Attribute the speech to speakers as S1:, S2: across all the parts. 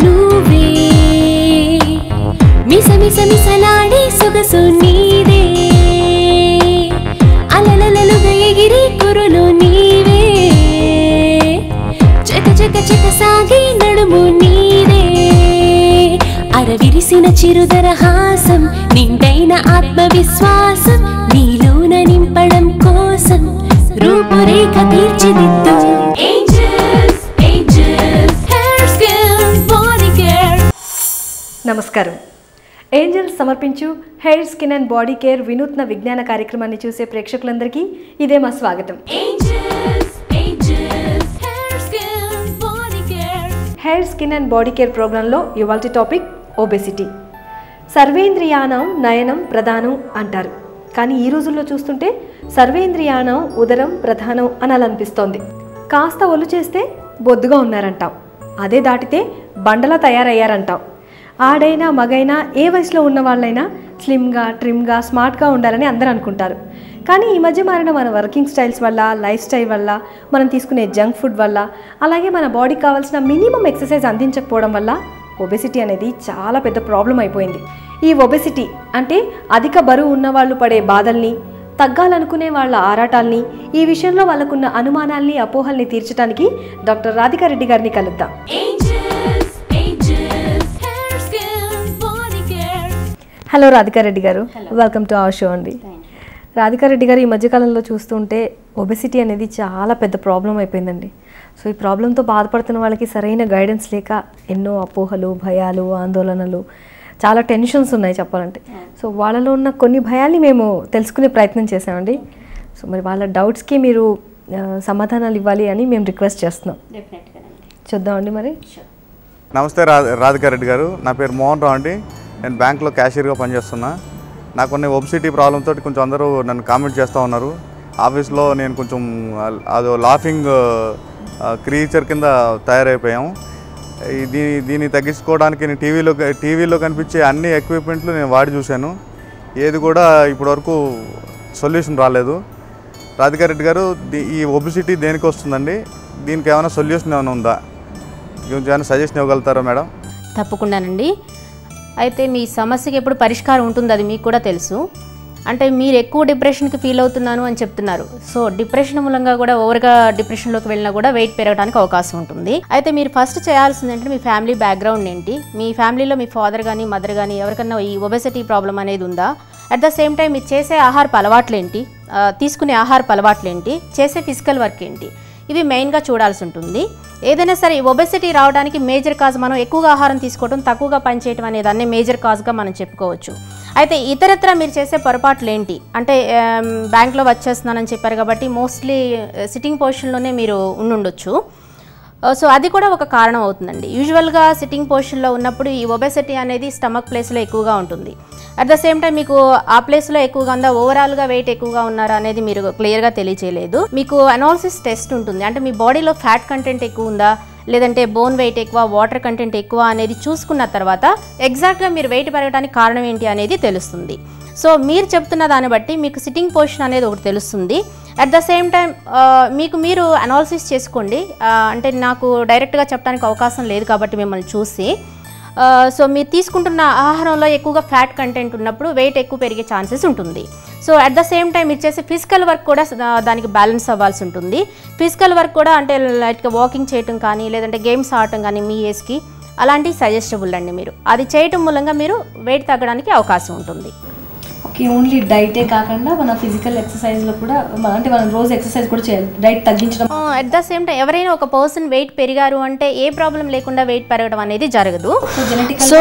S1: నువ్వే మిస మిస మిసలాడే సొగసు నీదే అలలలలుగా ఎగిరి కురులు నీవే చక చక చక సాగి నడుము నీదే అరవిరిసిన చిరుదరహాసం నిండైన ఆత్మవిశ్వాసం నీలోన నింపడం కోసం రూపురేఖ తీర్చిదిద్దు
S2: నమస్కారం. ఏంజల్స్ సమర్పించు hair skin and body care వినూత్న విజ్ఞాన కార్యక్రమాన్ని చూసే ప్రేక్షకులందరికీ ఇదే మా స్వాగతం. Hair skin and body care ప్రోగ్రాంలో ఇవాల్టి టాపిక్ ఒబెసిటీ. సర్వేంద్రియానం నయనం ప్రధానం అంటారు, కానీ ఈ రోజుల్లో చూస్తుంటే సర్వేంద్రియానం ఉదరం ప్రధానం అనాలనిపిస్తోంది. కాస్త ఒళ్ళు చేస్తే బొద్దుగా ఉన్నారంటాం, అదే దాటితే బండలా తయారయ్యారంటాం. ఆడైనా మగైనా ఏ వయసులో ఉన్న వాళ్ళైనా స్లిమ్గా ట్రిమ్గా స్మార్ట్గా ఉండాలని అందరూ అనుకుంటారు. కానీ ఈ మధ్య మారిన మన వర్కింగ్ స్టైల్స్ వల్ల, లైఫ్ స్టైల్ వల్ల, మనం తీసుకునే జంక్ ఫుడ్ వల్ల, అలాగే మన బాడీకి కావాల్సిన మినిమం ఎక్సర్సైజ్ అందించకపోవడం వల్ల ఒబెసిటీ అనేది చాలా పెద్ద ప్రాబ్లం అయిపోయింది. ఈ ఒబెసిటీ అంటే అధిక బరువు ఉన్నవాళ్ళు పడే బాధల్ని, తగ్గాలనుకునే వాళ్ళ ఆరాటాల్ని, ఈ విషయంలో వాళ్ళకున్న అనుమానాల్ని, అపోహల్ని తీర్చడానికి డాక్టర్ రాధికా రెడ్డి గారిని కలుద్దాం. హలో రాధికా రెడ్డి గారు, వెల్కమ్ టు అవర్ షో అండి. రాధికా రెడ్డి గారు, ఈ మధ్యకాలంలో చూస్తుంటే ఒబెసిటీ అనేది చాలా పెద్ద ప్రాబ్లం అయిపోయిందండి. సో ఈ ప్రాబ్లంతో బాధపడుతున్న వాళ్ళకి సరైన గైడెన్స్ లేక ఎన్నో అపోహలు, భయాలు, ఆందోళనలు, చాలా టెన్షన్స్ ఉన్నాయి చెప్పాలంటే. సో వాళ్ళలో ఉన్న కొన్ని భయాల్ని మేము తెలుసుకునే ప్రయత్నం చేసామండి. సో మరి వాళ్ళ డౌట్స్కి మీరు సమాధానాలు ఇవ్వాలి అని మేము రిక్వెస్ట్ చేస్తున్నాం. చూద్దామండి మరి.
S3: నమస్తే రాధికా రెడ్డి గారు, నా పేరు మోహన్ రావు అండి. నేను బ్యాంక్లో క్యాషియర్గా పనిచేస్తున్నా. నాకు కొన్ని ఒబెసిటీ ప్రాబ్లంతో కొంచెం అందరూ నన్ను కామెంట్ చేస్తూ ఉన్నారు. ఆఫీస్లో నేను కొంచెం అదో లాఫింగ్ క్రీచర్ కింద తయారైపోయాము. దీన్ని తగ్గించుకోవడానికి నేను టీవీలో కనిపించే అన్ని ఎక్విప్మెంట్లు నేను వాడి చూశాను. ఏది కూడా ఇప్పటివరకు సొల్యూషన్ రాలేదు. రాధికా రెడ్డి గారు, ఈ ఒబెసిటీ దేనికి వస్తుందండి? దీనికి ఏమైనా సొల్యూషన్ ఏమైనా ఉందా? కొంచెం ఏమైనా సజెషన్ ఇవ్వగలుగుతారా మేడం?
S4: తప్పకుండానండి. అయితే మీ సమస్యకి ఎప్పుడు పరిష్కారం ఉంటుంది, అది మీకు కూడా తెలుసు. అంటే మీరు ఎక్కువ డిప్రెషన్కి ఫీల్ అవుతున్నాను అని చెప్తున్నారు. సో డిప్రెషన్ మూలంగా కూడా ఓవర్గా డిప్రెషన్లోకి వెళ్ళినా కూడా వెయిట్ పెరగడానికి అవకాశం ఉంటుంది. అయితే మీరు ఫస్ట్ చేయాల్సింది ఏంటంటే మీ ఫ్యామిలీ బ్యాక్గ్రౌండ్ ఏంటి, మీ ఫ్యామిలీలో మీ ఫాదర్ కానీ మదర్ కానీ ఎవరికన్నా ఈ ఒబెసిటీ ప్రాబ్లం అనేది ఉందా, అట్ ద సేమ్ టైం మీరు చేసే ఆహారపు అలవాట్లు ఏంటి, తీసుకునే ఆహారపు అలవాట్లు ఏంటి, చేసే ఫిజికల్ వర్క్ ఏంటి, ఇవి మెయిన్గా చూడాల్సి ఉంటుంది. ఏదైనా సరే ఒబెసిటీ రావడానికి మేజర్ కాజ్ మనం ఎక్కువగా ఆహారం తీసుకోవడం, తక్కువగా పనిచేయడం అనే దాన్ని మేజర్ కాజ్గా మనం చెప్పుకోవచ్చు. అయితే ఇతరత్ర మీరు చేసే పొరపాట్లు ఏంటి అంటే, బ్యాంక్లో వచ్చేస్తున్నానని చెప్పారు కాబట్టి మోస్ట్లీ సిట్టింగ్ పొజిషన్లోనే మీరు ఉండుండొచ్చు. సో అది కూడా ఒక కారణం అవుతుందండి. యూజువల్గా సిట్టింగ్ పొజిషన్లో ఉన్నప్పుడు ఈ ఒబెసిటీ అనేది స్టమక్ ప్లేస్లో ఎక్కువగా ఉంటుంది. అట్ ద సేమ్ టైం మీకు ఆ ప్లేస్లో ఎక్కువగా ఉందా, ఓవరాల్గా వెయిట్ ఎక్కువగా ఉన్నారా అనేది మీరు క్లియర్గా తెలియచేయలేదు. మీకు అనాలిసిస్ టెస్ట్ ఉంటుంది, అంటే మీ బాడీలో ఫ్యాట్ కంటెంట్ ఎక్కువ ఉందా, లేదంటే బోన్ వెయిట్ ఎక్కువ, వాటర్ కంటెంట్ ఎక్కువ అనేది చూసుకున్న తర్వాత ఎగ్జాక్ట్గా మీరు వెయిట్ పెరగడానికి కారణం ఏంటి అనేది తెలుస్తుంది. సో మీరు చెప్తున్న దాన్ని బట్టి మీకు సిట్టింగ్ పొజిషన్ అనేది ఒకటి తెలుస్తుంది. అట్ ద సేమ్ టైం మీకు మీరు అనాలిసిస్ చేసుకోండి. అంటే నాకు డైరెక్ట్గా చెప్పడానికి అవకాశం లేదు కాబట్టి మిమ్మల్ని చూసి, సో మీరు తీసుకుంటున్న ఆహారంలో ఎక్కువగా ఫ్యాట్ కంటెంట్ ఉన్నప్పుడు వెయిట్ ఎక్కువ పెరిగే ఛాన్సెస్ ఉంటుంది. So at the same time మీరు చేసే ఫిజికల్ వర్క్ కూడా దానికి బ్యాలెన్స్ అవ్వాల్సి ఉంటుంది. ఫిజికల్ వర్క్ కూడా అంటే లైట్గా వాకింగ్ చేయటం కానీ, లేదంటే గేమ్స్ ఆడటం కానీ మీ ఏజ్కి అలాంటివి సజెస్టబుల్ అండి. మీరు అది చేయటం మూలంగా మీరు వెయిట్ తగ్గడానికి అవకాశం ఉంటుంది.
S2: ఓకే, ఓన్లీ డైటే కాకుండా మన ఫిజికల్ ఎక్సర్సైజ్లో కూడా అంటే మనం రోజు ఎక్సర్సైజ్ కూడా చేయాలి, డైట్ తగ్గించడం.
S4: అట్ ద సేమ్ టైం ఎవరైనా ఒక పర్సన్ వెయిట్ పెరిగారు అంటే ఏ ప్రాబ్లం లేకుండా వెయిట్ పెరగడం అనేది జరగదు. సో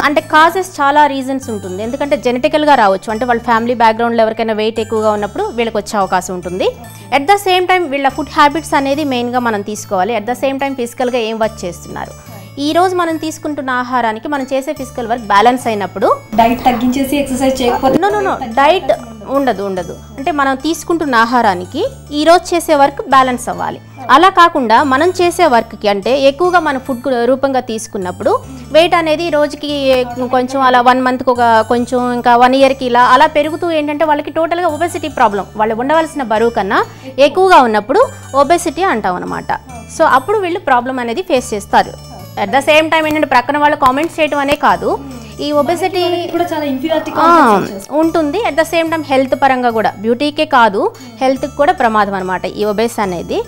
S4: అంటే కాజెస్ చాలా రీజన్స్ ఉంటుంది. ఎందుకంటే జెనెటికల్గా రావచ్చు, అంటే వాళ్ళ ఫ్యామిలీ బ్యాక్గ్రౌండ్లో ఎవరికైనా వెయిట్ ఎక్కువగా ఉన్నప్పుడు వీళ్ళకి వచ్చే అవకాశం ఉంటుంది. అట్ ద సేమ్ టైం వీళ్ళ ఫుడ్ హ్యాబిట్స్ అనేది మెయిన్గా మనం తీసుకోవాలి. అట్ ద సేమ్ టైం ఫిజికల్గా ఏం వర్క్ చేస్తున్నారు, ఈ రోజు మనం తీసుకుంటున్న ఆహారానికి మనం చేసే ఫిజికల్ వర్క్ బ్యాలెన్స్ అయినప్పుడు
S2: డైట్ తగ్గించేసి ఎక్సర్సైజ్ చేయకపోతే
S4: డైట్ ఉండదు. అంటే మనం తీసుకుంటున్న ఆహారానికి ఈ రోజు చేసే వర్క్ బ్యాలెన్స్ అవ్వాలి. అలా కాకుండా మనం చేసే వర్క్కి అంటే ఎక్కువగా మన ఫుడ్ రూపంగా తీసుకున్నప్పుడు వెయిట్ అనేది రోజుకి కొంచెం అలా 1 మంత్కి ఒక కొంచెం, ఇంకా 1 ఇయర్కి అలా పెరుగుతూ ఏంటంటే వాళ్ళకి టోటల్గా ఒబెసిటీ ప్రాబ్లం, వాళ్ళు ఉండవలసిన బరువు కన్నా ఎక్కువగా ఉన్నప్పుడు ఒబెసిటీ అంటాం అనమాట. సో అప్పుడు వీళ్ళు ప్రాబ్లం అనేది ఫేస్ చేస్తారు. అట్ ద సేమ్ టైం ఏంటంటే ప్రక్కన వాళ్ళు కామెంట్స్ చేయడం అనే కాదు, ఈ ఒబెసిటీ
S2: కూడా చాలా ఇన్ఫీరియారిటీ
S4: ఉంటుంది. At the same time health పరంగా కూడా, బ్యూటీకే కాదు హెల్త్కి కూడా ప్రమాదం అనమాట ఈ ఒబెస్ అనేది.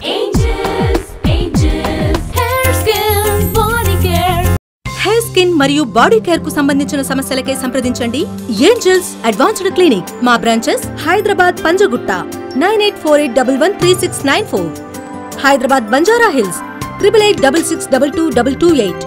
S5: హెయిర్ స్కిన్ మరియు బాడీ కేర్ కు సంబంధించిన సమస్యలకే సంప్రదించండి ఏంజెల్స్ అడ్వాన్స్డ్ క్లినిక్. మా branches Hyderabad Panjagutta 9848113694, Hyderabad Banjara Hills 8886622228,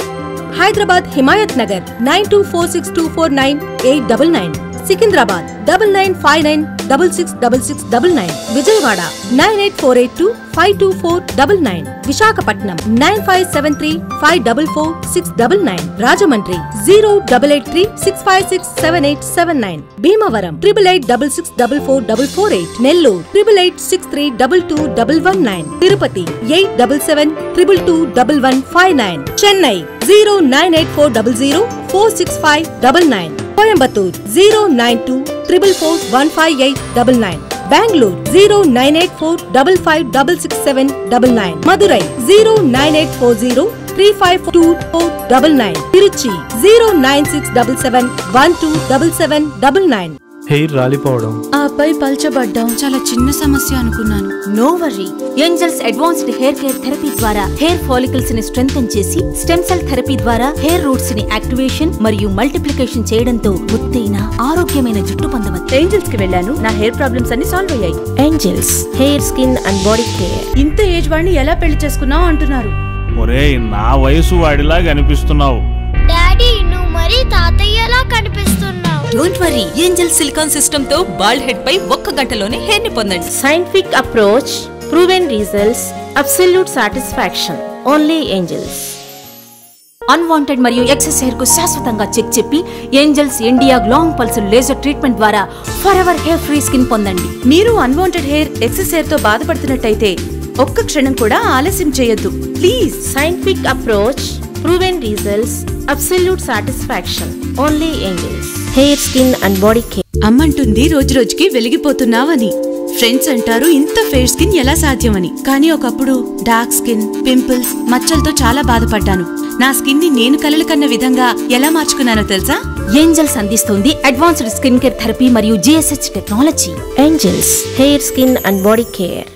S5: Hyderabad Himayat Nagar 9246249899, Secunderabad 9959666699, Vijayawada 9848252499, Visakhapatnam 9573544699, Rajahmundry 0883656787, Bhimavaram 8886644448, Nellore 8863222119, Tirupati 8772221159, Chennai 09840046599, Coimbatore 09244415899, Bengaluru 09845566799, Madurai 09840352499, Trichy 09677127799.
S6: Hair రాలిపోవడం,
S7: ఆపై పల్చబడ్డం చాలా చిన్న సమస్య అనుకున్నాను. No worry, Angels advanced hair care therapy ద్వారా హెయిర్ ఫాలికల్స్ ని స్ట్రెంథెన్ చేసి స్టెమ్ సెల్ థెరపీ ద్వారా హెయిర్ రూట్స్ ని యాక్టివేషన్ మరియు మల్టిప్లికేషన్ చేయడంతో ముత్తైన ఆరోగ్యమైన జుట్టు పొందవచ్చు.
S5: ఏంజెల్స్ కి వెళ్ళాను, నా హెయిర్ ప్రాబ్లమ్స్ అన్ని సాల్వ్ అయ్యాయి.
S1: Angels hair skin and body care.
S5: ఇంత ఏజ్ వాడిని ఎలా పెళ్లి చేసుకున్నావు అంటున్నారు.
S6: ఒరేయ్ నా వయసు వాడిలాగా అనిపిస్తున్నావు.
S8: డాడీ నువ్వు మరి తాతయ్యలా కనిపిస్తున్నావు.
S5: Don't worry, Angel silicon system తో బాల్డ్ హెడ్ పై 1 గంటలోనే హెయిర్ ని పొందండి.
S1: Scientific approach, proven results, absolute satisfaction. Only Angels.
S5: Unwanted మరియు ఎక్సెస్ హెయిర్ కు శాశ్వతంగా చెక్ చెప్పి Angels India long pulse laser treatment ద్వారా ఫరెవర్ హెయిర్ ఫ్రీ స్కిన్ పొందండి. మీరు అన్వాంటెడ్ హెయిర్, ఎక్సెస్ హెయిర్ తో బాధపడుతున్నట్టయితే ఒక్క క్షణం కూడా ఆలస్యం చేయొద్దు please.
S1: Scientific approach, proven results, absolute satisfaction. Only Angels hair skin and body care.
S7: అమ్మంటుంది రోజు రోజుకి వెలిగిపోతున్నావని. ఫ్రెండ్స్ అంటారు ఇంత ఫెయిర్ స్కిన్ ఎలా సాధ్యమని. కానీ ఒకప్పుడు డార్క్ స్కిన్, పింపుల్స్, మచ్చలతో చాలా బాధపడ్డాను. నా స్కిన్ ని నేను కలలు కన్న విధంగా ఎలా మార్చుకున్నానో తెలుసా?
S5: ఏంజెల్స్ అందిస్తుంది అడ్వాన్స్డ్ స్కిన్ కేర్ థెరపీ మరియు GSH technology.
S1: Angels hair skin and body care.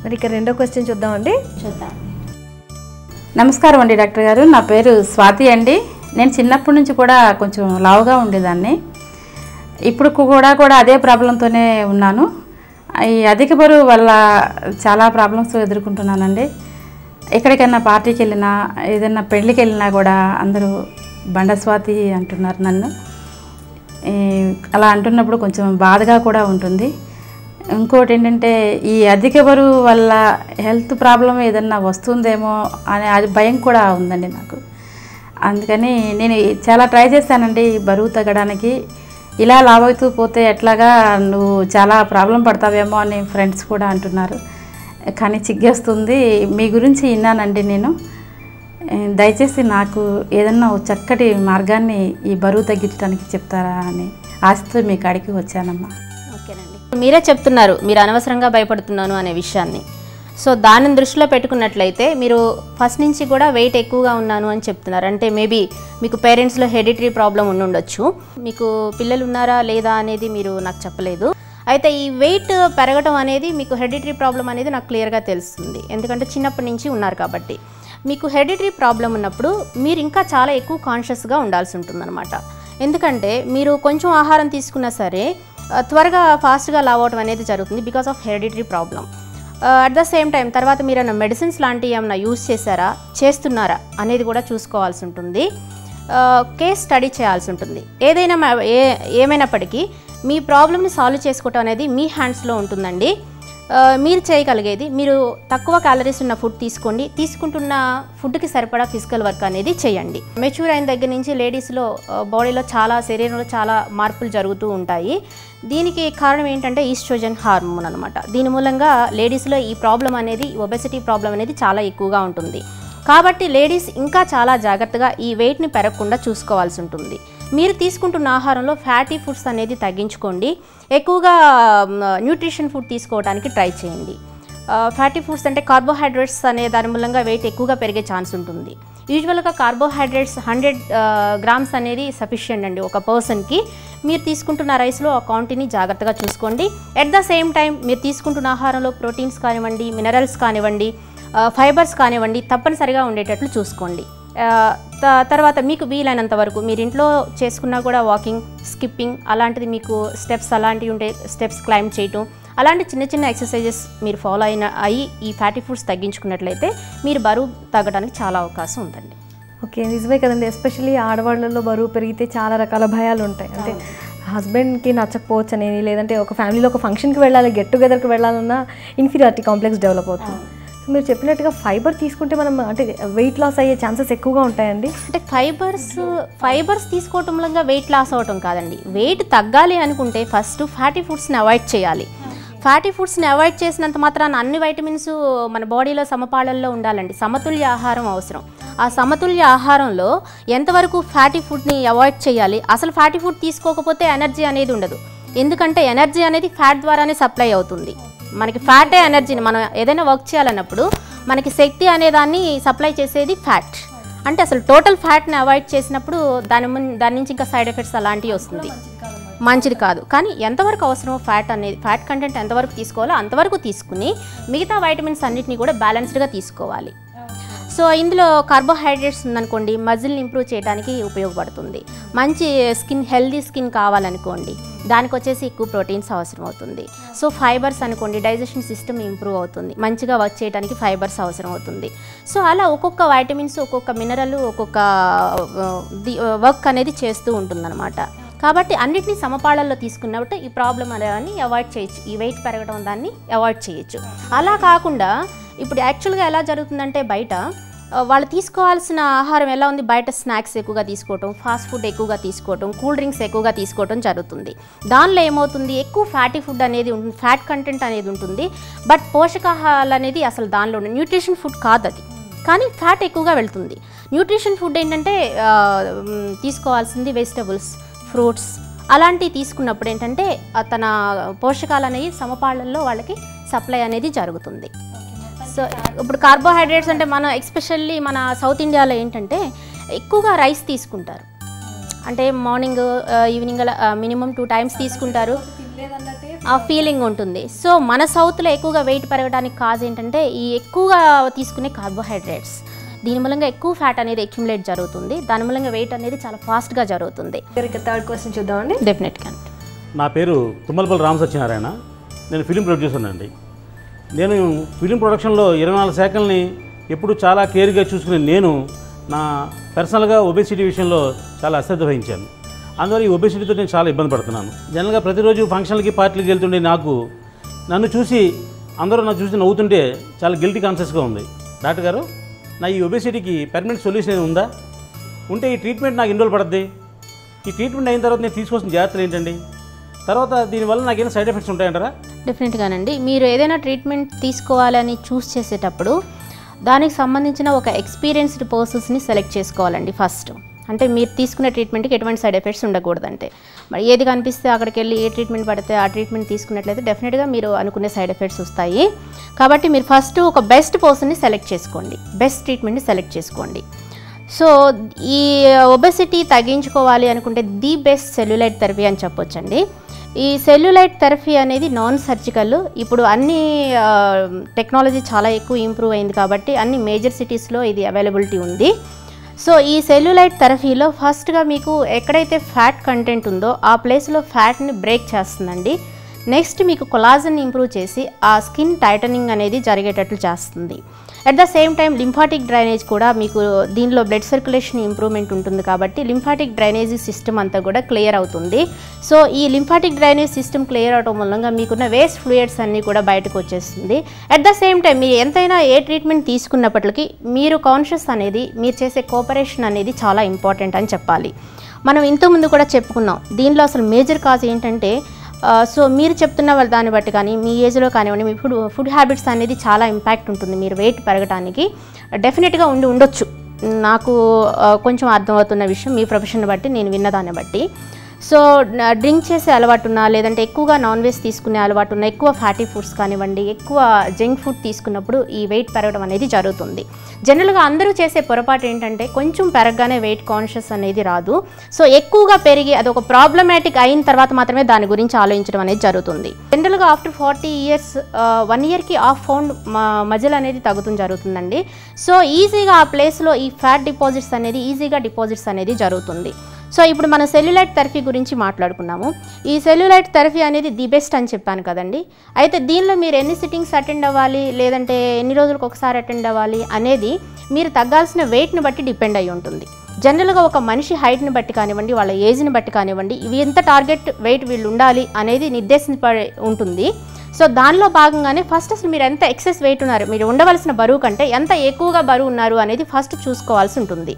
S2: మరి ఇక రెండో క్వశ్చన్ చూద్దామండి.
S4: చూద్దాం. నమస్కారం అండి డాక్టర్ గారు, నా పేరు స్వాతి అండి. నేను చిన్నప్పటి నుంచి కూడా కొంచెం లావుగా ఉండేదాన్ని. ఇప్పుడు కూడా అదే ప్రాబ్లంతోనే ఉన్నాను. ఈ అధిక బరువు వల్ల చాలా ప్రాబ్లమ్స్ ఎదుర్కొంటున్నానండి. ఎక్కడికైనా పార్టీకి వెళ్ళినా, ఏదైనా పెళ్ళికి వెళ్ళినా కూడా అందరూ బండస్వాతి అంటున్నారు నన్ను. అలా అంటున్నప్పుడు కొంచెం బాధగా కూడా ఉంటుంది. ఇంకోటి ఏంటంటే ఈ అధిక బరువు వల్ల హెల్త్ ప్రాబ్లం ఏదన్నా వస్తుందేమో అనే అది భయం కూడా ఉందండి నాకు. అందుకని నేను చాలా ట్రై చేశానండి బరువు తగ్గడానికి. ఇలా లావవుతూ పోతే ఎట్లాగా నువ్వు చాలా ప్రాబ్లం పడతావేమో అని ఫ్రెండ్స్ కూడా అంటున్నారు. కానీ చిగ్గేస్తుంది. మీ గురించి విన్నానండి నేను. దయచేసి నాకు ఏదన్నా చక్కటి మార్గాన్ని ఈ బరువు తగ్గించడానికి చెప్తారా అని ఆశతో మీ కాడికి వచ్చానమ్మా. ఓకేనండి, మీరే చెప్తున్నారు మీరు అనవసరంగా భయపడుతున్నాను అనే విషయాన్ని. సో దానిని దృష్టిలో పెట్టుకున్నట్లయితే మీరు ఫస్ట్ నుంచి కూడా వెయిట్ ఎక్కువగా ఉన్నాను అని చెప్తున్నారు. అంటే మేబీ మీకు పేరెంట్స్లో హెరిడిటరీ ప్రాబ్లం ఉండొచ్చు. మీకు పిల్లలు ఉన్నారా లేదా అనేది మీరు నాకు చెప్పలేదు. అయితే ఈ వెయిట్ పెరగడం అనేది మీకు హెరిడిటరీ ప్రాబ్లం అనేది నాకు క్లియర్గా తెలుస్తుంది, ఎందుకంటే చిన్నప్పటి నుంచి ఉన్నారు కాబట్టి. మీకు హెరిడిటరీ ప్రాబ్లం ఉన్నప్పుడు మీరు ఇంకా చాలా ఎక్కువ కాన్షియస్గా ఉండాల్సి ఉంటుందన్నమాట. ఎందుకంటే మీరు కొంచెం ఆహారం తీసుకున్నా సరే త్వరగా ఫాస్ట్గా లావ్ అవడం అనేది జరుగుతుంది because of hereditary problem. At the same time తర్వాత మీరు ఏమైనా మెడిసిన్స్ లాంటివి ఏమైనా యూజ్ చేశారా, చేస్తున్నారా అనేది కూడా చూసుకోవాల్సి ఉంటుంది. కేస్ స్టడీ చేయాల్సి ఉంటుంది. ఏమైనప్పటికీ మీ ప్రాబ్లమ్ని సాల్వ్ చేసుకోవటం అనేది మీ హ్యాండ్స్లో ఉంటుందండి. మీరు చేయగలిగేది మీరు తక్కువ క్యాలరీస్ ఉన్న ఫుడ్ తీసుకోండి. తీసుకుంటున్న ఫుడ్కి సరిపడా ఫిజికల్ వర్క్ అనేది చేయండి. మెచ్యూర్ అయిన దగ్గర నుంచి లేడీస్లో బాడీలో శరీరంలో చాలా మార్పులు జరుగుతూ ఉంటాయి. దీనికి కారణం ఏంటంటే ఈస్ట్రోజన్ హార్మోన్ అనమాట. దీని మూలంగా లేడీస్లో ఈ ప్రాబ్లం అనేది, ఒబెసిటీ ప్రాబ్లం అనేది చాలా ఎక్కువగా ఉంటుంది. కాబట్టి లేడీస్ ఇంకా చాలా జాగ్రత్తగా ఈ వెయిట్ని పెరగకుండా చూసుకోవాల్సి ఉంటుంది. మీరు తీసుకుంటున్న ఆహారంలో ఫ్యాటీ ఫుడ్స్ అనేది తగ్గించుకోండి. ఎక్కువగా న్యూట్రిషన్ ఫుడ్ తీసుకోవడానికి ట్రై చేయండి. ఫ్యాటీ ఫుడ్స్ అంటే కార్బోహైడ్రేట్స్ అనే దాని మూలంగా వెయిట్ ఎక్కువగా పెరిగే ఛాన్స్ ఉంటుంది. యూజువల్గా కార్బోహైడ్రేట్స్ 100 గ్రామ్స్ అనేది సఫిషియెంట్ అండి ఒక పర్సన్కి. మీరు తీసుకుంటున్న రైస్లో ఆ క్వాంటిటీని జాగ్రత్తగా చూసుకోండి. ఎట్ ద సేమ్ టైం మీరు తీసుకుంటున్న ఆహారంలో ప్రోటీన్స్ కానివ్వండి, మినరల్స్ కానివ్వండి, ఫైబర్స్ కానివ్వండి తప్పనిసరిగా ఉండేటట్లు చూసుకోండి. తర్వాత మీకు వీలైనంత వరకు మీరు ఇంట్లో చేసుకున్నా కూడా వాకింగ్, స్కిప్పింగ్ అలాంటిది మీకు స్టెప్స్ అలాంటివి ఉంటే స్టెప్స్ క్లైంబ్ చేయటం అలాంటి చిన్న చిన్న ఎక్సర్సైజెస్ మీరు ఫాలో అయ్యి ఈ ఫ్యాటీ ఫుడ్స్ తగ్గించుకున్నట్లయితే మీరు బరువు తగ్గడానికి చాలా అవకాశం ఉందండి.
S2: ఓకే, నిజమే కదండి. ఎస్పెషల్లీ ఆడవాళ్ళలో బరువు పెరిగితే చాలా రకాల భయాలు ఉంటాయి. అంటే హస్బెండ్కి నచ్చకపోవచ్చు అనేది, లేదంటే ఒక ఫ్యామిలీలో ఒక ఫంక్షన్కి వెళ్ళాలి, గెట్ టుగెదర్కి వెళ్ళాలన్నా ఇన్ఫీరియారిటీ కాంప్లెక్స్ డెవలప్ అవుతుంది. సో మీరు చెప్పినట్టుగా ఫైబర్ తీసుకుంటే మనం అంటే వెయిట్ లాస్ అయ్యే ఛాన్సెస్ ఎక్కువగా ఉంటాయండి.
S4: అంటే ఫైబర్స్ తీసుకోవటం వల్ల వెయిట్ లాస్ అవ్వటం కాదండి. వెయిట్ తగ్గాలి అనుకుంటే ఫస్ట్ ఫ్యాటీ ఫుడ్స్ని అవాయిడ్ చేయాలి. ఫ్యాటీ ఫుడ్స్ని అవాయిడ్ చేసినంత మాత్రాన అన్ని వైటమిన్స్ మన బాడీలో సమపాళల్లో ఉండాలండి. సమతుల్య ఆహారం అవసరం. ఆ సమతుల్య ఆహారంలో ఎంతవరకు ఫ్యాటీ ఫుడ్ని అవాయిడ్ చేయాలి. అసలు ఫ్యాటీ ఫుడ్ తీసుకోకపోతే ఎనర్జీ అనేది ఉండదు. ఎందుకంటే ఎనర్జీ అనేది ఫ్యాట్ ద్వారానే సప్లై అవుతుంది. మనకి ఫ్యాటే ఎనర్జీని మనం ఏదైనా వర్క్ చేయాలన్నప్పుడు మనకి శక్తి అనేదాన్ని సప్లై చేసేది ఫ్యాట్. అంటే అసలు టోటల్ ఫ్యాట్ని అవాయిడ్ చేసినప్పుడు దాని నుంచి ఇంకా సైడ్ ఎఫెక్ట్స్ అలాంటివి వస్తుంది, మంచిది కాదు. కానీ ఎంతవరకు అవసరమో ఫ్యాట్ కంటెంట్ ఎంతవరకు తీసుకోవాలో అంతవరకు తీసుకుని మిగతా వైటమిన్స్ అన్నిటిని కూడా బ్యాలెన్స్డ్గా తీసుకోవాలి. సో ఇందులో కార్బోహైడ్రేట్స్ ఉందనుకోండి, మజిల్ని ఇంప్రూవ్ చేయడానికి ఉపయోగపడుతుంది. మంచి స్కిన్, హెల్దీ స్కిన్ కావాలనుకోండి, దానికి వచ్చేసి ఎక్కువ ప్రోటీన్స్ అవసరం అవుతుంది. సో ఫైబర్స్ అనుకోండి, డైజెషన్ సిస్టమ్ ఇంప్రూవ్ అవుతుంది, మంచిగా వర్క్ చేయడానికి ఫైబర్స్ అవసరం అవుతుంది. సో అలా ఒక్కొక్క వైటమిన్స్, ఒక్కొక్క మినరల్, ఒక్కొక్క వర్క్ అనేది చేస్తూ ఉంటుందన్నమాట. కాబట్టి అన్నిటినీ సమపాళల్లో తీసుకున్నప్పుడు ఈ ప్రాబ్లం అనేదాన్ని అవాయిడ్ చేయొచ్చు. ఈ వెయిట్ పెరగడం దాన్ని అవాయిడ్ చేయొచ్చు. అలా కాకుండా ఇప్పుడు యాక్చువల్గా ఎలా జరుగుతుందంటే బయట వాళ్ళు తీసుకోవాల్సిన ఆహారం ఎలా ఉంది, బయట స్నాక్స్ ఎక్కువగా తీసుకోవటం, ఫాస్ట్ ఫుడ్ ఎక్కువగా తీసుకోవటం, కూల్ డ్రింక్స్ ఎక్కువగా తీసుకోవటం జరుగుతుంది. దానిలో ఏమవుతుంది, ఎక్కువ ఫ్యాటీ ఫుడ్ అనేది ఉంటుంది, ఫ్యాట్ కంటెంట్ అనేది ఉంటుంది. బట్ పోషకాహారాలు అనేది అసలు దానిలో ఉంటుంది. న్యూట్రిషన్ ఫుడ్ కాదు అది, కానీ ఫ్యాట్ ఎక్కువగా వెళ్తుంది. న్యూట్రిషన్ ఫుడ్ ఏంటంటే తీసుకోవాల్సింది వెజిటబుల్స్, ఫ్రూట్స్ అలాంటివి తీసుకున్నప్పుడు ఏంటంటే తన పోషకాలు అనేవి సమపాళ్ళల్లో వాళ్ళకి సప్లై అనేది జరుగుతుంది. సో ఇప్పుడు కార్బోహైడ్రేట్స్ అంటే మనం ఎస్పెషల్లీ మన సౌత్ ఇండియాలో ఏంటంటే ఎక్కువగా రైస్ తీసుకుంటారు. అంటే మార్నింగ్ ఈవినింగ్ అలా మినిమం 2 times తీసుకుంటారు, ఆ ఫీలింగ్ ఉంటుంది. సో మన సౌత్లో ఎక్కువగా వెయిట్ పెరగడానికి కాజ్ ఏంటంటే ఈ ఎక్కువగా తీసుకునే కార్బోహైడ్రేట్స్. దీని మూలంగా ఎక్కువ ఫ్యాట్ అనేది అక్యుములేట్ జరుగుతుంది. దాని మూలంగా వెయిట్ అనేది చాలా ఫాస్ట్గా జరుగుతుంది.
S2: థర్డ్ క్వశ్చన్ చూద్దామండి.
S4: డెఫినెట్గా.
S9: నా పేరు తుమ్మలపల్లి రామ సత్యనారాయణ. నేను ఫిలిం ప్రొడ్యూసర్ అండి. నేను ఫిలిం ప్రొడక్షన్లో 24 శాఖల్ని ఎప్పుడు చాలా కేర్గా చూసుకునే నేను నా పర్సనల్గా ఒబేసిటీ విషయంలో చాలా అశ్రద్ధ వహించాను. అందువల్ల ఈ ఒబేసిటీతో నేను చాలా ఇబ్బంది పడుతున్నాను. జనరల్గా ప్రతిరోజు ఫంక్షన్లకి, పార్టీలకి వెళ్తుండే నన్ను చూసి అందరూ నన్ను చూసి నవ్వుతుంటే చాలా గిల్టీ కాన్షియస్గా ఉంది. డాక్టర్ గారు, నా ఈ ఒబేసిటీకి పర్మనెంట్ సొల్యూషన్ ఉందా? ఉంటే ఈ ట్రీట్మెంట్ నాకు ఎన్ని రోజులు పడుద్ది? ఈ ట్రీట్మెంట్ అయిన తర్వాత నేను తీసుకోవాల్సిన జాగ్రత్తలు ఏంటండి? తర్వాత దీనివల్ల నాకేమైనా సైడ్ ఎఫెక్ట్స్ ఉంటాయంటారా?
S4: డెఫినెట్గానండి. మీరు ఏదైనా ట్రీట్మెంట్ తీసుకోవాలని చూస్ చేసేటప్పుడు దానికి సంబంధించిన ఒక ఎక్స్పీరియన్స్డ్ పర్సన్స్ని సెలెక్ట్ చేసుకోవాలండి ఫస్ట్. అంటే మీరు తీసుకునే ట్రీట్మెంట్కి ఎటువంటి సైడ్ ఎఫెక్ట్స్ ఉండకూడదంటే, మరి ఏది కనిపిస్తే అక్కడికి వెళ్ళి ఏ ట్రీట్మెంట్ పడితే ఆ ట్రీట్మెంట్ తీసుకున్నట్లయితే డెఫినెట్గా మీరు అనుకునే సైడ్ ఎఫెక్ట్స్ వస్తాయి. కాబట్టి మీరు ఫస్ట్ ఒక బెస్ట్ పర్సన్ని సెలెక్ట్ చేసుకోండి, బెస్ట్ ట్రీట్మెంట్ని సెలెక్ట్ చేసుకోండి. సో ఈ ఒబెసిటీ తగ్గించుకోవాలి అనుకుంటే ది బెస్ట్ సెల్యులైట్ థెరపీ అని చెప్పొచ్చండి. ఈ సెల్యులైట్ థెరపీ అనేది నాన్ సర్జికల్. ఇప్పుడు అన్ని టెక్నాలజీ చాలా ఎక్కువ ఇంప్రూవ్ అయింది కాబట్టి అన్ని మేజర్ సిటీస్లో ఇది అవైలబిలిటీ ఉంది. సో ఈ సెల్యులైట్ థెరపీలో ఫస్ట్గా మీకు ఎక్కడైతే ఫ్యాట్ కంటెంట్ ఉందో ఆ ప్లేస్లో ఫ్యాట్ని బ్రేక్ చేస్తుందండి. నెక్స్ట్ మీకు కొలాజన్ ఇంప్రూవ్ చేసి ఆ స్కిన్ టైటనింగ్ అనేది జరిగేటట్లు చేస్తుంది. At the same time lymphatic drainage కూడా మీకు దీనిలో బ్లడ్ సర్క్యులేషన్ ఇంప్రూవ్మెంట్ ఉంటుంది కాబట్టి లింఫాటిక్ డ్రైనేజ్ సిస్టమ్ అంతా కూడా క్లియర్ అవుతుంది. సో ఈ లింఫాటిక్ డ్రైనేజ్ సిస్టమ్ క్లియర్ అవడం మూలంగా మీకున్న వేస్ట్ ఫ్లూయిడ్స్ అన్నీ కూడా బయటకు వచ్చేస్తుంది. అట్ ద సేమ్ టైం మీరు ఎంతైనా ఏ ట్రీట్మెంట్ తీసుకున్నప్పటికీ మీరు కాన్షియస్ అనేది, మీరు చేసే కోఆపరేషన్ అనేది చాలా ఇంపార్టెంట్ అని చెప్పాలి. మనం ఇంతకుముందు కూడా చెప్పుకున్నాం దీనిలో అసలు మేజర్ కాజ్ ఏంటంటే సో మీరు చెప్తున్న వాళ్ళ దాన్ని బట్టి కానీ మీ ఏజ్లో కానివ్వండి మీ ఫుడ్ హ్యాబిట్స్ అనేది చాలా ఇంపాక్ట్ ఉంటుంది మీరు వెయిట్ పెరగడానికి. డెఫినెట్గా ఉండొచ్చు, నాకు కొంచెం అర్థమవుతున్న విషయం మీ ప్రొఫెషన్ బట్టి నేను విన్నదాన్ని బట్టి. సో డ్రింక్ చేసే అలవాటు ఉన్నా, లేదంటే ఎక్కువగా నాన్ వెజ్ తీసుకునే అలవాటు ఉన్నా, ఎక్కువ ఫ్యాటీ ఫుడ్స్ కానివ్వండి, ఎక్కువ జంక్ ఫుడ్ తీసుకున్నప్పుడు ఈ వెయిట్ పెరగడం అనేది జరుగుతుంది. జనరల్గా అందరూ చేసే పొరపాటు ఏంటంటే కొంచెం పెరగగానే వెయిట్ కాన్షియస్ అనేది రాదు. సో ఎక్కువగా పెరిగి అది ఒక ప్రాబ్లమాటిక్ అయిన తర్వాత మాత్రమే దాని గురించి ఆలోచించడం అనేది జరుగుతుంది. జనరల్గా ఆఫ్టర్ 40 years 1 yearకి ఆఫ్ పౌండ్ మజిల్ అనేది తగ్గుతుంది జరుగుతుందండి. సో ఈజీగా ఆ ప్లేస్లో ఈ ఫ్యాట్ డిపాజిట్స్ అనేది ఈజీగా డిపాజిట్స్ అనేది జరుగుతుంది. సో ఇప్పుడు మన సెల్యులైట్ థెరపీ గురించి మాట్లాడుకున్నాము. ఈ సెల్యులైట్ థెరపీ అనేది ది బెస్ట్ అని చెప్పాను కదండి. అయితే దీనిలో మీరు ఎన్ని సిట్టింగ్స్ అటెండ్ అవ్వాలి, లేదంటే ఎన్ని రోజులకు ఒకసారి అటెండ్ అవ్వాలి అనేది మీరు తగ్గాల్సిన వెయిట్ని బట్టి డిపెండ్ అయి ఉంటుంది. జనరల్గా ఒక మనిషి హైట్ని బట్టి కానివ్వండి, వాళ్ళ ఏజ్ని బట్టి కానివ్వండి, ఇవి ఎంత టార్గెట్ వెయిట్ వీళ్ళు ఉండాలి అనేది నిర్దేశించబడి ఉంటుంది. సో దానిలో భాగంగానే ఫస్ట్ అసలు మీరు ఎంత ఎక్సెస్ వెయిట్ ఉన్నారు, మీరు ఉండవలసిన బరువు కంటే ఎంత ఎక్కువగా బరువు ఉన్నారు అనేది ఫస్ట్ చూసుకోవాల్సి ఉంటుంది.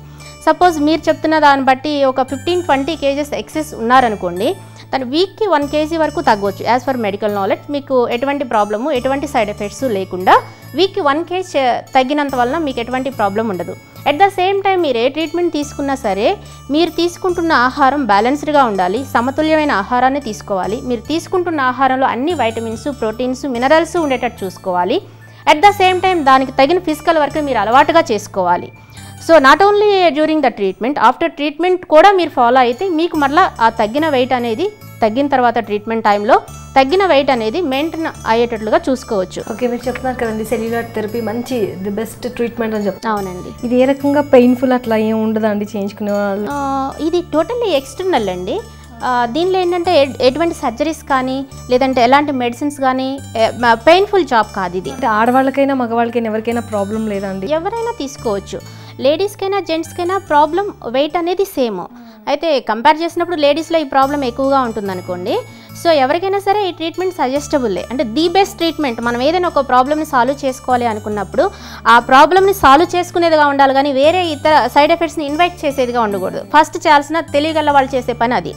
S4: సపోజ్ మీరు చెప్తున్న దాన్ని బట్టి ఒక 15-20 kgs ఎక్సెస్ ఉన్నారనుకోండి, దాని వీక్కి 1 kg వరకు తగ్గవచ్చు. యాజ్ ఫర్ మెడికల్ నాలెడ్జ్ మీకు ఎటువంటి ప్రాబ్లము, ఎటువంటి సైడ్ ఎఫెక్ట్స్ లేకుండా వీక్కి 1 kg తగ్గినంత వలన మీకు ఎటువంటి ప్రాబ్లం ఉండదు. అట్ ద సేమ్ టైం మీరు ఏ ట్రీట్మెంట్ తీసుకున్నా సరే మీరు తీసుకుంటున్న ఆహారం బ్యాలెన్స్డ్గా ఉండాలి, సమతుల్యమైన ఆహారాన్ని తీసుకోవాలి. మీరు తీసుకుంటున్న ఆహారంలో అన్ని వైటమిన్స్, ప్రోటీన్స్, మినరల్స్ ఉండేటట్టు చూసుకోవాలి. అట్ ద సేమ్ టైం దానికి తగిన ఫిజికల్ వర్క్ మీరు అలవాటుగా చేసుకోవాలి. So not only during the treatment, after treatment కూడా మీరు ఫాలో అయితే మీకు మళ్ళీ ఆ తగ్గిన వెయిట్ అనేది తగ్గిన తర్వాత ట్రీట్మెంట్ టైంలో తగ్గిన వెయిట్ అనేది మెయింటైన్ అయ్యేటట్లుగా చూసుకోవచ్చు.
S2: ఓకే, మీరు చెప్తున్నారు కదండి సెల్యులార్ థెరపీ మంచి ది బెస్ట్ ట్రీట్మెంట్ అని చెప్తాను.
S4: అవునండి.
S2: ఇది ఏ రకంగా పెయిన్ఫుల్ అట్లా ఏం ఉండదండి చేయించుకునే వాళ్ళు?
S4: ఇది టోటల్లీ ఎక్స్టర్నల్ అండి. దీనిలో ఏంటంటే ఎటువంటి సర్జరీస్ కానీ లేదంటే ఎలాంటి మెడిసిన్స్ కానీ పెయిన్ఫుల్ జాబ్ కాదు ఇది.
S2: అంటే ఆడవాళ్ళకైనా మగవాళ్ళకైనా ఎవరికైనా ప్రాబ్లం లేదండి?
S4: ఎవరైనా తీసుకోవచ్చు. లేడీస్కైనా జెంట్స్కైనా ప్రాబ్లం వెయిట్ అనేది సేమ్. అయితే కంపేర్ చేసినప్పుడు లేడీస్లో ఈ ప్రాబ్లం ఎక్కువగా ఉంటుందనుకోండి. సో ఎవరికైనా సరే ఈ ట్రీట్మెంట్ సజెస్టబుల్లే. అంటే ది బెస్ట్ ట్రీట్మెంట్. మనం ఏదైనా ఒక ప్రాబ్లమ్ని సాల్వ్ చేసుకోవాలి అనుకున్నప్పుడు ఆ ప్రాబ్లమ్ని సాల్వ్ చేసుకునేదిగా ఉండాలి, కానీ వేరే ఇతర సైడ్ ఎఫెక్ట్స్ని ఇన్వైట్ చేసేదిగా ఉండకూడదు. ఫస్ట్ చేయాల్సిన తెలియగల వాళ్ళు చేసే పని అది.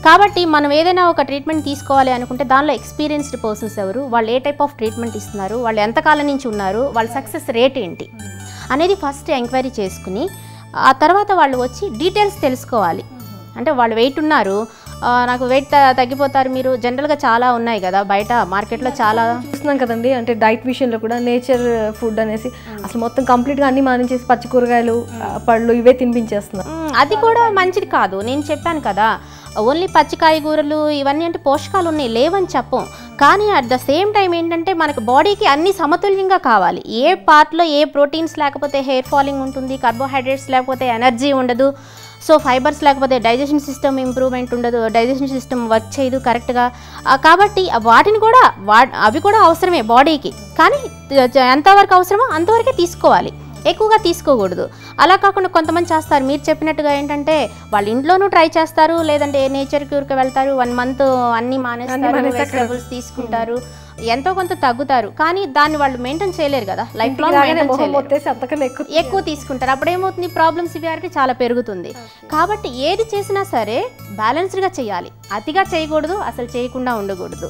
S4: కాబట్టి మనం ఏదైనా ఒక ట్రీట్మెంట్ తీసుకోవాలి అనుకుంటే దానిలో ఎక్స్పీరియన్స్డ్ పర్సన్స్ ఎవరు, వాళ్ళు ఏ టైప్ ఆఫ్ ట్రీట్మెంట్ ఇస్తున్నారు, వాళ్ళు ఎంతకాలం నుంచి ఉన్నారు, వాళ్ళ సక్సెస్ రేట్ ఏంటి అనేది ఫస్ట్ ఎంక్వైరీ చేసుకుని ఆ తర్వాత వాళ్ళు వచ్చి డీటెయిల్స్ తెలుసుకోవాలి. అంటే వాళ్ళు వెయిట్ ఉన్నారు, నాకు వెయిట్ తగ్గిపోతారు మీరు, జనరల్గా చాలా ఉన్నాయి కదా బయట మార్కెట్లో చాలా
S2: చూస్తున్నాం కదండి. అంటే డైట్ విషయంలో కూడా నేచర్ ఫుడ్ అనేసి అసలు మొత్తం కంప్లీట్గా అన్ని మానేసి పచ్చి కూరగాయలు, పళ్ళు ఇవే తినిపించేస్తున్నారు.
S4: అది కూడా మంచిది కాదు. నేను చెప్పాను కదా, ఓన్లీ పచ్చి కాయగూరలు ఇవన్నీ అంటే పోషకాలు ఉన్నాయి, లేవని చెప్పం. కానీ అట్ ద సేమ్ టైం ఏంటంటే మనకు బాడీకి అన్ని సమతుల్యంగా కావాలి. ఏ పార్ట్లో ఏ ప్రోటీన్స్ లేకపోతే హెయిర్ ఫాలింగ్ ఉంటుంది, కార్బోహైడ్రేట్స్ లేకపోతే ఎనర్జీ ఉండదు, సో ఫైబర్స్ లేకపోతే డైజెషన్ సిస్టమ్ ఇంప్రూవ్మెంట్ ఉండదు, డైజెషన్ సిస్టమ్ వర్క్ చేయదు కరెక్ట్గా. కాబట్టి వాటిని కూడా అవి కూడా అవసరమే బాడీకి, కానీ ఎంతవరకు అవసరమో అంతవరకే తీసుకోవాలి, ఎక్కువగా తీసుకోకూడదు. అలా కాకుండా కొంతమంది చేస్తారు మీరు చెప్పినట్టుగా ఏంటంటే వాళ్ళ ఇంట్లోనూ ట్రై చేస్తారు, లేదంటే నేచర్ క్యూర్కి వెళ్తారు, 1 month అన్నీ మానేస్తారు, వెజిటబుల్స్ తీసుకుంటారు, ఎంతో కొంత తగ్గుతారు, కానీ దాన్ని వాళ్ళు మెయింటైన్ చేయలేరు కదా, లైఫ్ లాంగ్ ఎక్కువ తీసుకుంటారు. అప్పుడు ఏమవుతుంది, ప్రాబ్లమ్ సివియారిటీ చాలా పెరుగుతుంది. కాబట్టి ఏది చేసినా సరే బ్యాలెన్స్డ్గా చేయాలి, అతిగా చేయకూడదు, అసలు చేయకుండా ఉండకూడదు,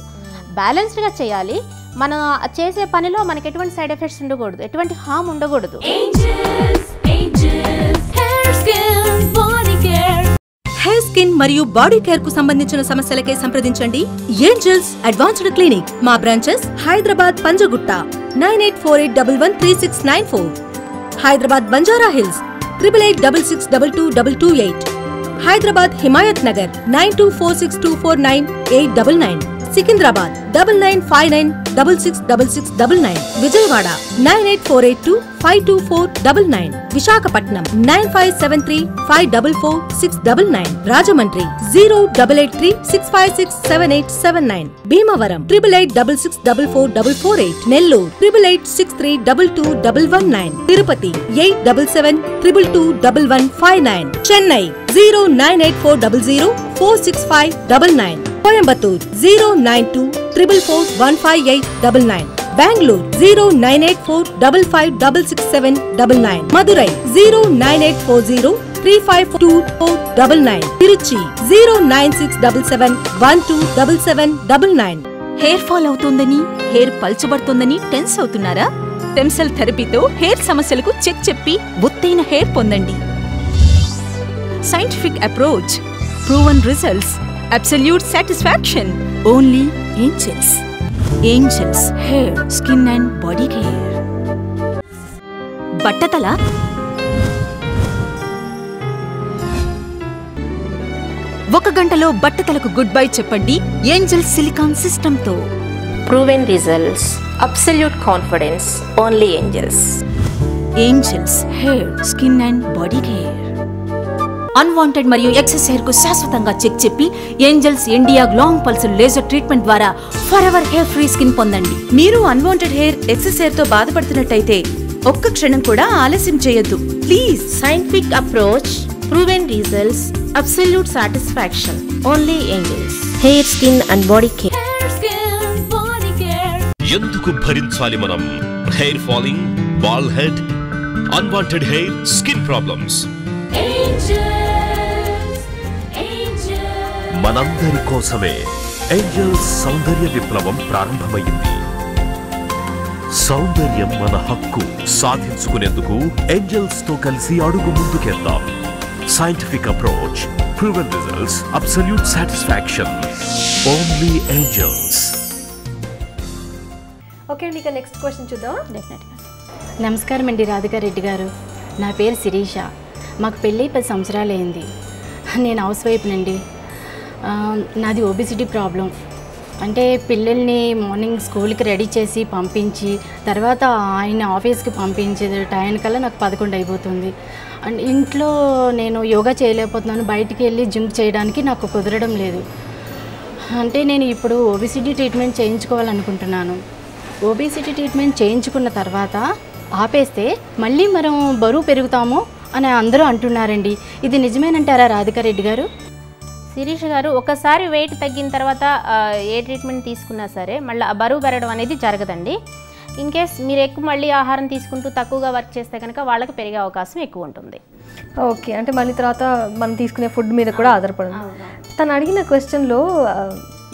S4: బ్యాలెన్స్డ్గా చేయాలి. మనం చేసే పనిలో మనకి ఎటువంటి సైడ్ ఎఫెక్ట్స్ ఉండకూడదు, ఎటువంటి హామ్ ఉండకూడదు.
S5: హెయిర్ స్కిన్ మరియు బాడీ కేర్ కు సంబంధించిన సమస్యలకే సంప్రదించండి ఏంజెల్స్ అడ్వాన్స్డ్ క్లినిక్. మా branches Hyderabad Panjagutta 9848113694, Hyderabad Banjara Hills 8886622228, Hyderabad Himayat Nagar 9246249899, Secunderabad 9959666699, Vijayawada 9848252499, Visakhapatnam 9573544699, Rajahmundry 0883656787, Bhimavaram 8886644448, Nellore 8863222119, Tirupati 8772221159, Chennai 09840046599, Coimbatore 09244158999, Bengaluru 09845566799, Madurai 09840352499, Trichy 09677127799.
S7: Hair fall అవుతోందని, హెయిర్ పల్చబడుతోందని టెన్స్ అవుతున్నారా? టెన్సెల్ థెరపీతో హెయిర్ సమస్యలకు చెక్ చెప్పి ఒత్తైన హెయిర్ పొందండి. Scientific approach, proven results,
S5: absolute satisfaction. Only angels. Angels hair, skin and body care. బట్టతల, ఒక గంటలో బట్టతలకు గుడ్ బై చెప్పండి ఏంజల్స్ సిలికాన్ సిస్టమ్ తో.
S1: Proven results, absolute confidence, only angels.
S5: Angels hair, skin and body care. Unwanted మరియు excess hair కు శాశ్వతంగా check చెప్పి angels India long pulse laser treatment ద్వారా ఫరెవర్ హెయిర్ ఫ్రీ స్కిన్ పొందండి. మీరు unwanted hair, excess hair తో బాధపడుతున్నట్టయితే ఒక్క క్షణం కూడా ఆలస్యం చేయొద్దు please.
S1: Scientific approach, proven results, absolute satisfaction, only angels. Hair, skin and body care.
S10: ఎందుకు భరించాలి మనం hair falling, ball head, unwanted hair, skin problems? మనందరి కోసమే ఏంజల్స్ సౌందర్య విప్లవం ప్రారంభమైంది. సౌందర్యం మన హక్కు. సాధించుకునేందుకు ఏంజల్స్ తో కలిసి అడుగు ముందుకెళ్దాం. Scientific approach, proven results, absolute satisfaction, only Angels.
S2: Okay అండి, ఇక నెక్స్ట్ క్వశ్చన్ చూద్దాం.
S4: డెఫినెట్గా. నమస్కారం అండి రాధికారెడ్డి గారు. నా పేరు శిరీష. మాకు పెళ్ళి 10 సంవత్సరాలు అయింది. నేను హౌస్ వైఫ్నండి. నాది ఒబిసిటీ ప్రాబ్లం. అంటే పిల్లల్ని మార్నింగ్ స్కూల్కి రెడీ చేసి పంపించి తర్వాత ఆయన ఆఫీస్కి పంపించే టైం కల్లా నాకు 11 అయిపోతుంది. అండ్ ఇంట్లో నేను యోగా చేయలేకపోతున్నాను. బయటికి వెళ్ళి జిమ్ చేయడానికి నాకు కుదరడం లేదు. అంటే నేను ఇప్పుడు ఒబిసిటీ ట్రీట్మెంట్ చేయించుకోవాలనుకుంటున్నాను. ఒబిసిటీ ట్రీట్మెంట్ చేయించుకున్న తర్వాత ఆపేస్తే మళ్ళీ మనం బరువు పెరుగుతాము అని అందరూ అంటున్నారండి. ఇది నిజమేనంటారా రాధికారెడ్డి గారు? శిరీష గారు, ఒకసారి వెయిట్ తగ్గిన తర్వాత ఏ ట్రీట్మెంట్ తీసుకున్నా సరే మళ్ళీ ఆ బరువు పెరగడం అనేది జరగదండి. ఇన్ కేస్ మీరు ఎక్కువ మళ్ళీ ఆహారం తీసుకుంటూ తక్కువగా వర్క్ చేస్తే కనుక వాళ్ళకి పెరిగే అవకాశం ఎక్కువ ఉంటుంది.
S2: ఓకే, అంటే మళ్ళీ తర్వాత మనం తీసుకునే ఫుడ్ మీద కూడా ఆధారపడింది. తను అడిగిన క్వశ్చన్లో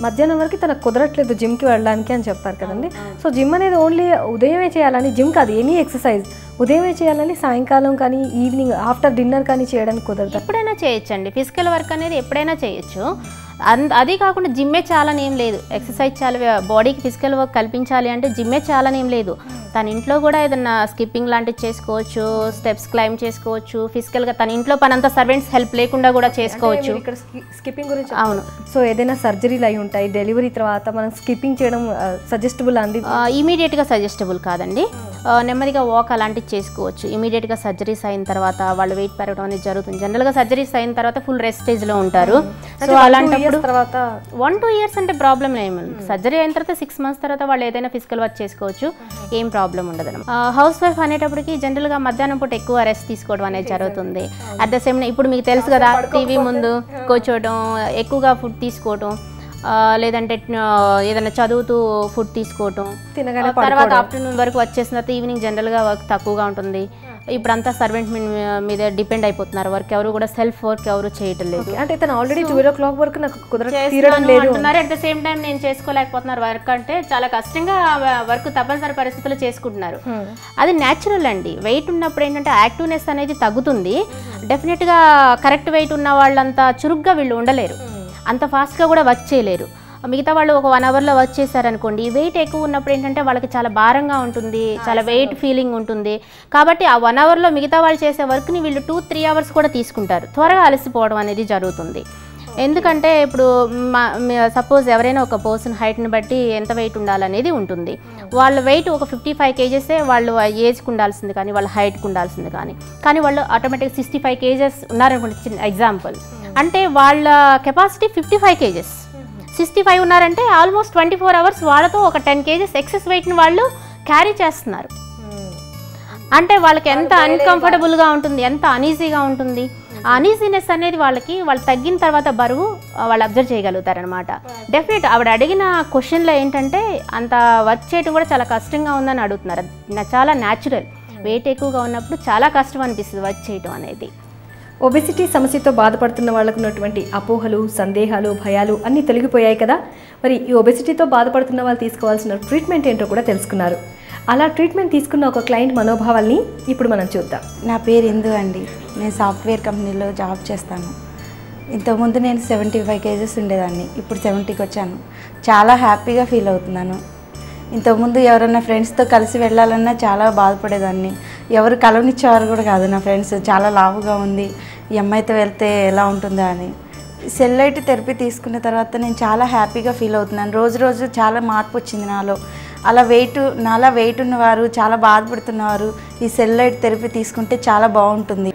S2: మధ్యాహ్నం వరకు తనకు కుదరట్లేదు జిమ్కి వెళ్ళడానికి అని చెప్పారు కదండి. సో జిమ్ అనేది ఓన్లీ ఉదయమే చేయాలని, జిమ్ కాదు ఎనీ ఎక్సర్సైజ్ ఉదయమే చేయాలని, సాయంకాలం కానీ ఈవినింగ్ ఆఫ్టర్ డిన్నర్ కానీ చేయడానికి కుదరదు?
S4: ఎప్పుడైనా చేయొచ్చండి. ఫిజికల్ వర్క్ అనేది ఎప్పుడైనా చేయొచ్చు. అది కాకుండా జిమ్మే చాలని ఏం లేదు. ఎక్సర్సైజ్ చాలా బాడీకి ఫిజికల్ వర్క్ కల్పించాలి అంటే జిమ్మే చాలని ఏం లేదు. తన ఇంట్లో కూడా ఏదన్నా స్కిప్పింగ్ లాంటివి చేసుకోవచ్చు, స్టెప్స్ క్లైంబ్ చేసుకోవచ్చు. ఫిజికల్గా తన ఇంట్లో పనంతా సర్వెంట్స్ హెల్ప్ లేకుండా కూడా చేసుకోవచ్చు.
S2: ఇక్కడ స్కిప్పింగ్ గురించి అవును. సో ఏదైనా సర్జరీలు అయి ఉంటాయి, డెలివరీ తర్వాత మనం స్కిప్పింగ్ చేయడం సజెస్టబుల్ అండి?
S4: ఇమీడియట్గా సజెస్టబుల్ కాదండి. నెమ్మదిగా వాక్ అలాంటివి చేసుకోవచ్చు. ఇమీడియట్గా సర్జరీస్ అయిన తర్వాత వాళ్ళు వెయిట్ పెరగడం అనేది జరుగుతుంది. జనరల్గా సర్జరీస్ అయిన తర్వాత ఫుల్ రెస్ట్ స్టేజ్లో ఉంటారు. సో అలాంటప్పుడు తర్వాత 1-2 ఇయర్స్ అంటే ప్రాబ్లం ఏమి. సర్జరీ అయిన తర్వాత 6 months తర్వాత వాళ్ళు ఏదైనా ఫిజికల్ వర్క్ చేసుకోవచ్చు, ఏం ప్రాబ్లం ఉండదు. హౌస్ వైఫ్ అనేటప్పటికి జనరల్గా మధ్యాహ్నం పూట ఎక్కువ రెస్ట్ తీసుకోవడం అనేది జరుగుతుంది. అట్ ద సేమ్ ఇప్పుడు మీకు తెలుసు కదా, టీవీ ముందు కూర్చోవడం, ఎక్కువగా ఫుడ్ తీసుకోవడం, లేదంటే ఏదైనా చదువుతూ ఫుడ్ తీసుకోవటం, తర్వాత ఆఫ్టర్నూన్ వరకు వచ్చేసిన తర్వాత ఈవినింగ్ జనరల్గా వర్క్ తక్కువగా ఉంటుంది. ఇప్పుడంతా సర్వెంట్ మీద డిపెండ్ అయిపోతున్నారు. వర్క్ ఎవరు కూడా సెల్ఫ్ వర్క్ ఎవరు చేయటం లేదు.
S2: అంటే తను ఆల్రెడీ 12 o'clock వరకు నాకు
S4: అంటున్నారు. అట్ ద సేమ్ టైం నేను చేసుకోలేకపోతున్నారు వర్క్ అంటే చాలా కష్టంగా వర్క్ తప్పనిసరి పరిస్థితుల్లో చేసుకుంటున్నారు. అది న్యాచురల్ అండి. వెయిట్ ఉన్నప్పుడు ఏంటంటే యాక్టివ్నెస్ అనేది తగ్గుతుంది. డెఫినెట్గా కరెక్ట్ వెయిట్ ఉన్న వాళ్ళంతా చురుగ్గా వీళ్ళు ఉండలేరు, అంత ఫాస్ట్గా కూడా వర్క్ చేయలేరు. మిగతా వాళ్ళు ఒక 1 hourలో వర్క్ చేశారనుకోండి, వెయిట్ ఎక్కువ ఉన్నప్పుడు ఏంటంటే వాళ్ళకి చాలా భారంగా ఉంటుంది, చాలా వెయిట్ ఫీలింగ్ ఉంటుంది. కాబట్టి ఆ 1 hourలో మిగతా వాళ్ళు చేసే వర్క్ని వీళ్ళు 2-3 hours కూడా తీసుకుంటారు. త్వరగా అలసిపోవడం అనేది జరుగుతుంది. ఎందుకంటే ఇప్పుడు సపోజ్ ఎవరైనా ఒక పర్సన్ హైట్ని బట్టి ఎంత వెయిట్ ఉండాలనేది ఉంటుంది. వాళ్ళ వెయిట్ ఒక 55 kgs వాళ్ళు ఏజ్కి ఉండాల్సింది కానీ వాళ్ళ హైట్కి ఉండాల్సింది కానీ వాళ్ళు ఆటోమేటిక్గా 65 kgs ఉన్నారనుకోండి, చిన్న ఎగ్జాంపుల్. అంటే వాళ్ళ కెపాసిటీ 55 kgs, 65 ఉన్నారంటే ఆల్మోస్ట్ 24 hours వాళ్ళతో ఒక 10 kgs ఎక్సెస్ వెయిట్ని వాళ్ళు క్యారీ చేస్తున్నారు. అంటే వాళ్ళకి ఎంత అన్కంఫర్టబుల్గా ఉంటుంది, ఎంత అనీజీగా ఉంటుంది. ఆ అనీజీనెస్ అనేది వాళ్ళు తగ్గిన తర్వాత బరువు వాళ్ళు అబ్జర్వ్ చేయగలుగుతారనమాట. డెఫినెట్ ఆవిడ అడిగిన క్వశ్చన్లో ఏంటంటే అంత వర్క్ చేయడం కూడా చాలా కష్టంగా ఉందని అడుగుతున్నారు. చాలా న్యాచురల్. వెయిట్ ఎక్కువగా ఉన్నప్పుడు చాలా కష్టం అనిపిస్తుంది వర్క్ చేయడం అనేది.
S2: ఒబెసిటీ సమస్యతో బాధపడుతున్న వాళ్ళకు ఉన్నటువంటి అపోహలు, సందేహాలు, భయాలు అన్నీ తొలగిపోయాయి కదా. మరి ఈ ఒబెసిటీతో బాధపడుతున్న వాళ్ళు తీసుకోవాల్సిన ట్రీట్మెంట్ ఏంటో కూడా తెలుసుకున్నారు. అలా ట్రీట్మెంట్ తీసుకున్న ఒక క్లయింట్ మనోభావాల్ని ఇప్పుడు మనం చూద్దాం.
S11: నా పేరు ఇందు అండి. నేను సాఫ్ట్వేర్ కంపెనీలో జాబ్ చేస్తాను. ఇంతకుముందు నేను 75 కేజెస్ ఉండేదాన్ని, ఇప్పుడు 70కి వచ్చాను. చాలా హ్యాపీగా ఫీల్ అవుతున్నాను. ఇంతకుముందు ఎవరైనా ఫ్రెండ్స్తో కలిసి వెళ్ళాలన్నా చాలా బాధపడేదాన్ని. ఎవరు కలవనిచ్చేవారు కూడా కాదు నా ఫ్రెండ్స్. చాలా లావుగా ఉంది, ఈ అమ్మాయితో వెళ్తే ఎలా ఉంటుందా అని. సెల్యులైట్ థెరపీ తీసుకున్న తర్వాత నేను చాలా హ్యాపీగా ఫీల్ అవుతున్నాను. రోజు రోజు చాలా మార్పు వచ్చింది నాలో. నాలా వెయిట్ ఉన్నవారు, చాలా బాధపడుతున్నవారు ఈ సెల్యులైట్ థెరపీ తీసుకుంటే చాలా బాగుంటుంది.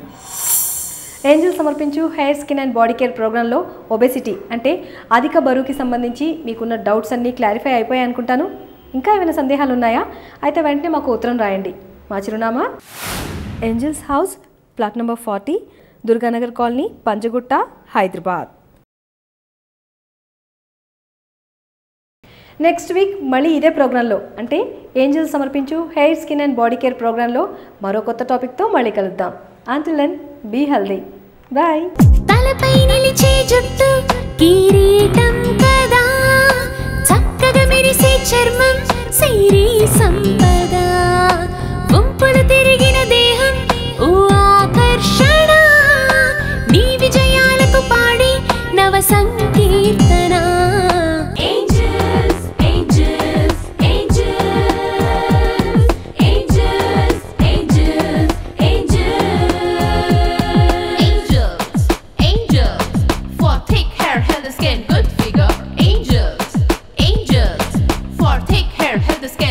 S2: ఏంజల్ సమర్పించు hair skin and body care ప్రోగ్రాంలో ఒబెసిటీ అంటే అధిక బరువుకి సంబంధించి మీకున్న డౌట్స్ అన్నీ క్లారిఫై అయిపోయాయి అనుకుంటాను. ఇంకా ఏమైనా సందేహాలు ఉన్నాయా? అయితే వెంటనే మాకు ఉత్తరం రాయండి. మా చిరునామా angels house, plot number 40, Durganagar colony, Panjagutta, Hyderabad. Next week మళ్ళీ ఇదే ప్రోగ్రాంలో అంటే ఏంజల్స్ సమర్పించు hair skin and body care ప్రోగ్రాంలో మరో కొత్త టాపిక్తో మళ్ళీ కలుద్దాం. Until then, be healthy. Bye.
S12: తలపై నిలిచే జుట్టు కిరీటం కదా, చక్కగా మెరిసే చర్మం సిరి సంపద, గుంపులు తిరిగిన దేహం ఓ ఆకర్షణ, నీ విజయాలకు పాడి నవ సంకీర్తన.
S13: The skin